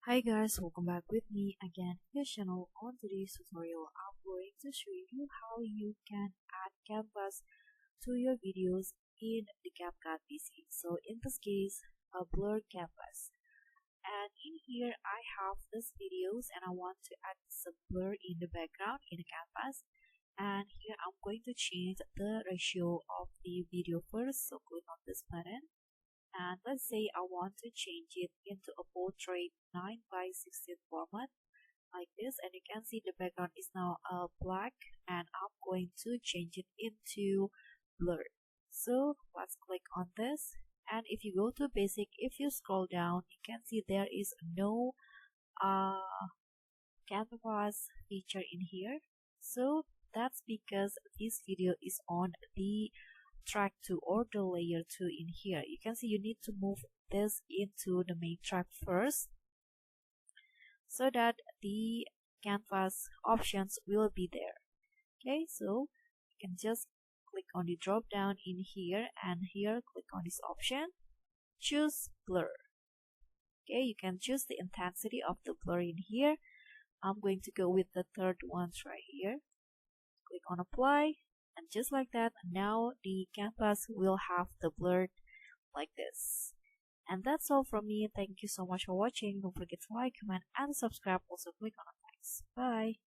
Hi guys, welcome back with me again in this channel. On today's tutorial, I'm going to show you how you can add canvas to your videos in the CapCut PC. So in this case, a blur canvas. And in here, I have these videos and I want to add some blur in the background in the canvas. And here I'm going to change the ratio of the video first. So click on this button. And let's say I want to change it into a portrait 9:16 format like this, and you can see the background is now black, and I'm going to change it into blur. So let's click on this, and if you go to basic, if you scroll down, you can see there is no canvas feature in here. So that's because this video is on the track 2 or the layer 2 in here. You can see you need to move this into the main track first so that the canvas options will be there. Okay, so you can just click on the drop down in here, and here click on this option, choose blur. Okay, you can choose the intensity of the blur in here. I'm going to go with the third one right here. Click on apply, and just like that, now the canvas will have the blur like this. And that's all from me. Thank you so much for watching. Don't forget to like, comment, and subscribe. Also click on the likes. Bye.